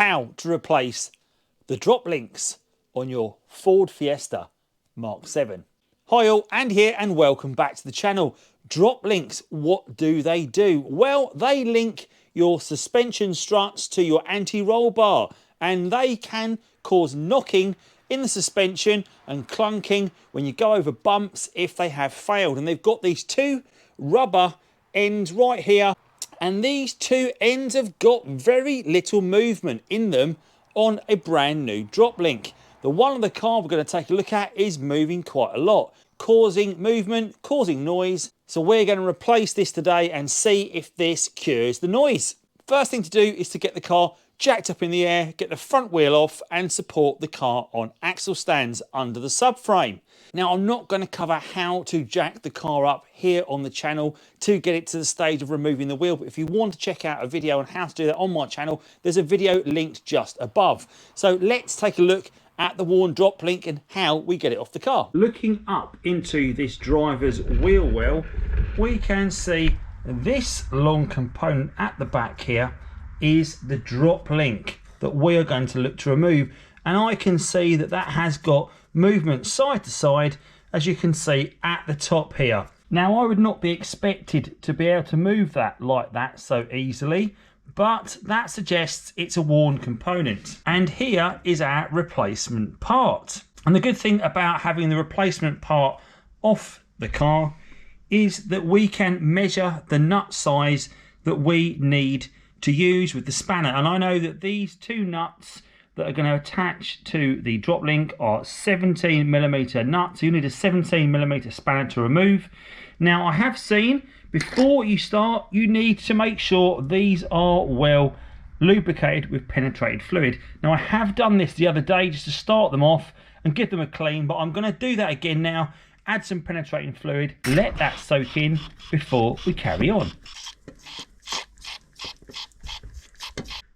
how to replace the drop links on your Ford Fiesta Mk7. Hi all, and here and welcome back to the channel. Drop links, what do they do? Well, they link your suspension struts to your anti-roll bar, and they can cause knocking in the suspension and clunking when you go over bumps if they have failed. And they've got these two rubber ends right here, and these two ends have got very little movement in them on a brand new drop link. The one on the car we're going to take a look at is moving quite a lot, causing movement, causing noise. So we're going to replace this today and see if this cures the noise. First thing to do is to get the car jacked up in the air, get the front wheel off and support the car on axle stands under the subframe. Now, I'm not going to cover how to jack the car up here on the channel to get it to the stage of removing the wheel, but if you want to check out a video on how to do that on my channel, there's a video linked just above. So let's take a look at the worn drop link and how we get it off the car. Looking up into this driver's wheel well, we can see this long component at the back here is the drop link that we are going to look to remove, and I can see that that has got movement side to side, as you can see at the top here. Now, I would not be expected to be able to move that like that so easily, but that suggests it's a worn component. And here is our replacement part. And the good thing about having the replacement part off the car is that we can measure the nut size that we need to use with the spanner. And I know that these two nuts that are going to attach to the drop link are 17mm nuts. So you need a 17mm spanner to remove. Now, I have seen before you start, you need to make sure these are well lubricated with penetrated fluid. Now, I have done this the other day just to start them off and give them a clean, but I'm going to do that again now. Add some penetrating fluid, let that soak in before we carry on.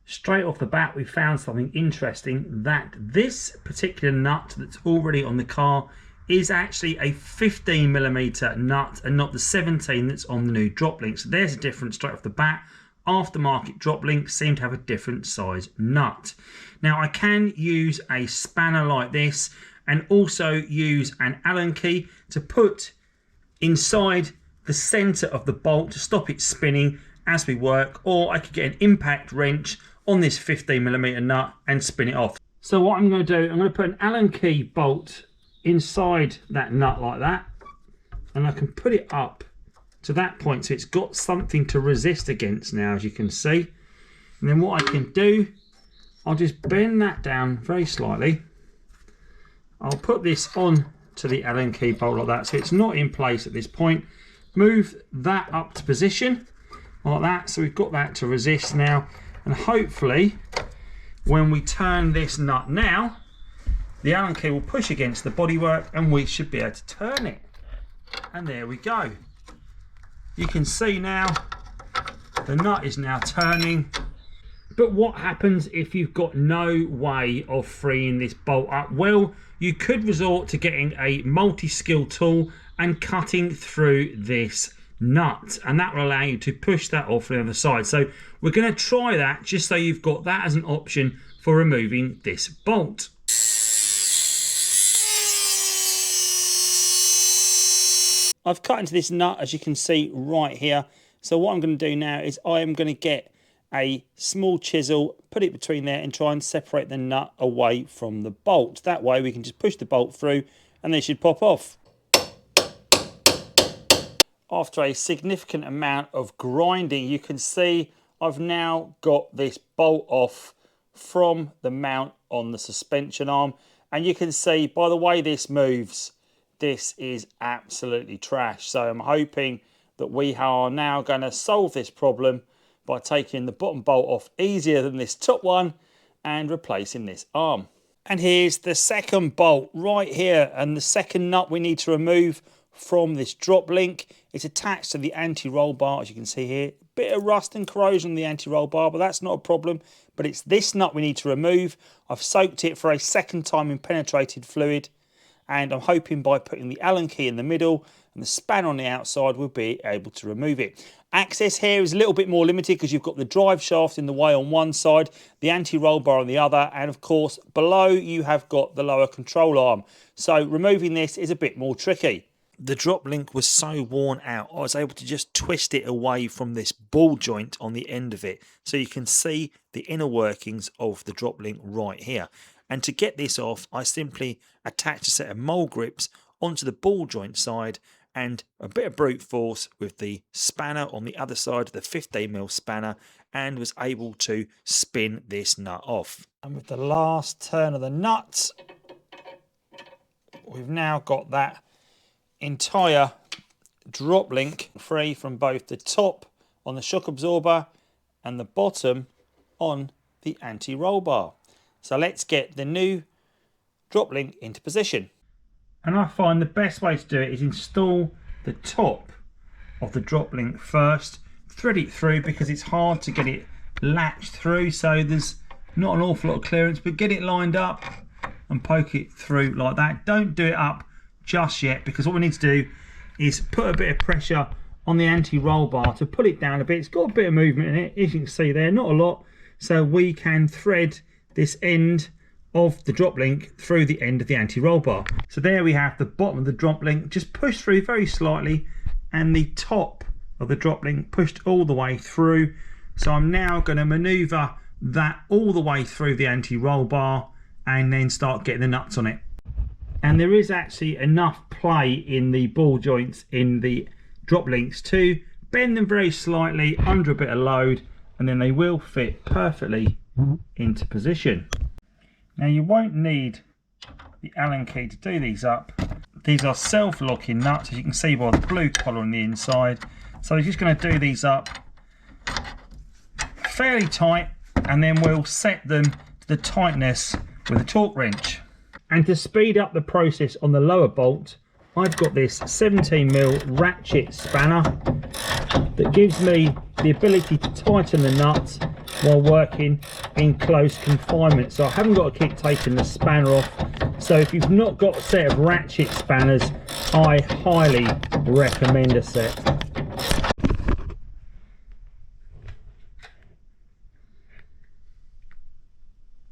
Straight off the bat, we found something interesting, that this particular nut that's already on the car is actually a 15mm nut and not the 17 that's on the new drop link. So there's a difference straight off the bat. Aftermarket drop links seem to have a different size nut. Now, I can use a spanner like this and also use an Allen key to put inside the center of the bolt to stop it spinning as we work, or I could get an impact wrench on this 15mm nut and spin it off. So what I'm going to do, I'm going to put an Allen key bolt inside that nut like that, and I can put it up to that point so it's got something to resist against now, as you can see. And then what I can do, I'll just bend that down very slightly. I'll put this on to the Allen key bolt like that so it's not in place at this point. Move that up to position like that, so we've got that to resist now. And hopefully when we turn this nut now, the Allen key will push against the bodywork and we should be able to turn it. And there we go. You can see now the nut is now turning. But what happens if you've got no way of freeing this bolt up? Well, you could resort to getting a multi-skill tool and cutting through this nut, and that will allow you to push that off the other side. So we're going to try that just so you've got that as an option for removing this bolt. I've cut into this nut, as you can see right here. So what I'm going to do now is I am going to get a small chisel, put it between there and try and separate the nut away from the bolt. That way we can just push the bolt through and they should pop off. After a significant amount of grinding, you can see I've now got this bolt off from the mount on the suspension arm, and you can see by the way this moves, this is absolutely trash. So I'm hoping that we are now going to solve this problem by taking the bottom bolt off easier than this top one and replacing this arm. And here's the second bolt right here, and the second nut we need to remove from this drop link. It's attached to the anti-roll bar, as you can see here. Bit of rust and corrosion on the anti-roll bar, but that's not a problem. But it's this nut we need to remove. I've soaked it for a second time in penetrated fluid, and I'm hoping by putting the Allen key in the middle and the spanner on the outside we'll be able to remove it. Access here is a little bit more limited because you've got the drive shaft in the way on one side, the anti-roll bar on the other, and of course below you have got the lower control arm. So removing this is a bit more tricky. The drop link was so worn out, I was able to just twist it away from this ball joint on the end of it. So you can see the inner workings of the drop link right here. And to get this off, I simply attached a set of mole grips onto the ball joint side and a bit of brute force with the spanner on the other side of the 15mm spanner, and was able to spin this nut off. And with the last turn of the nuts, we've now got that entire drop link free from both the top on the shock absorber and the bottom on the anti-roll bar. So let's get the new drop link into position. And I find the best way to do it is install the top of the drop link first, thread it through because it's hard to get it latched through, so there's not an awful lot of clearance, but get it lined up and poke it through like that. Don't do it up just yet, because what we need to do is put a bit of pressure on the anti-roll bar to pull it down a bit. It's got a bit of movement in it, as you can see there, not a lot, so we can thread this end of the drop link through the end of the anti-roll bar. So there we have the bottom of the drop link just pushed through very slightly, and the top of the drop link pushed all the way through. So I'm now going to maneuver that all the way through the anti-roll bar and then start getting the nuts on it. And there is actually enough play in the ball joints in the drop links to bend them very slightly under a bit of load, and then they will fit perfectly into position. Now you won't need the Allen key to do these up. These are self-locking nuts, as you can see by the blue collar on the inside. So we're just going to do these up fairly tight, and then we'll set them to the tightness with a torque wrench. And to speed up the process on the lower bolt, I've got this 17mm ratchet spanner that gives me the ability to tighten the nuts while working in close confinement. So I haven't got to keep taking the spanner off. So if you've not got a set of ratchet spanners, I highly recommend a set.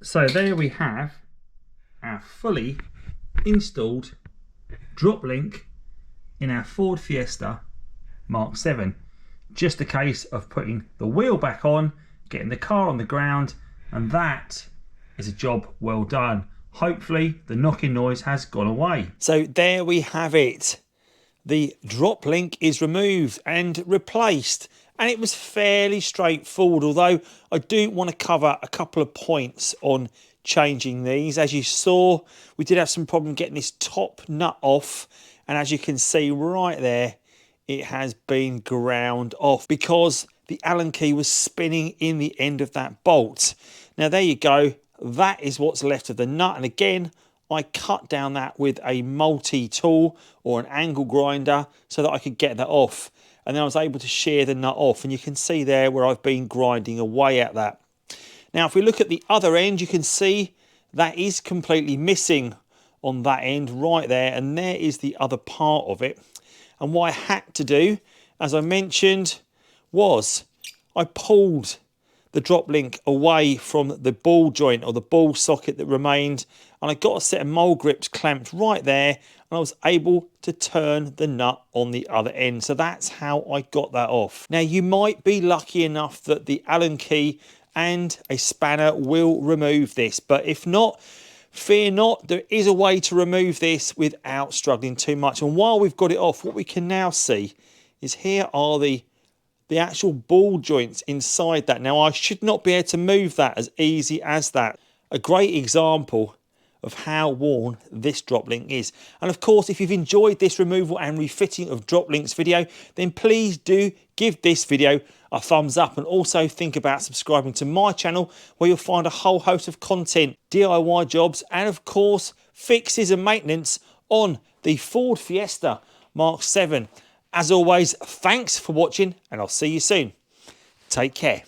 So there we have our fully installed drop link in our Ford Fiesta Mk7. Just a case of putting the wheel back on, getting the car on the ground, and that is a job well done. Hopefully the knocking noise has gone away. So there we have it. The drop link is removed and replaced, and it was fairly straightforward, although I do want to cover a couple of points on changing these. As you saw, we did have some problem getting this top nut off, and as you can see right there, it has been ground off because the Allen key was spinning in the end of that bolt. Now there you go, that is what's left of the nut, and again I cut down that with a multi-tool or an angle grinder so that I could get that off, and then I was able to shear the nut off, and you can see there where I've been grinding away at that. Now if we look at the other end, you can see that is completely missing on that end right there, and there is the other part of it. And what I had to do, as I mentioned, was I pulled the drop link away from the ball joint or the ball socket that remained, and I got a set of mole grips clamped right there, and I was able to turn the nut on the other end. So that's how I got that off. Now you might be lucky enough that the Allen key and a spanner will remove this, but if not, fear not, there is a way to remove this without struggling too much. And while we've got it off, what we can now see is here are the actual ball joints inside that. Now I should not be able to move that as easy as that. A great example of how worn this drop link is. And of course, if you've enjoyed this removal and refitting of drop links video, then please do give this video a thumbs up, and also think about subscribing to my channel, where you'll find a whole host of content, DIY jobs, and of course fixes and maintenance on the Ford Fiesta Mk7. As always, thanks for watching, and I'll see you soon. Take care.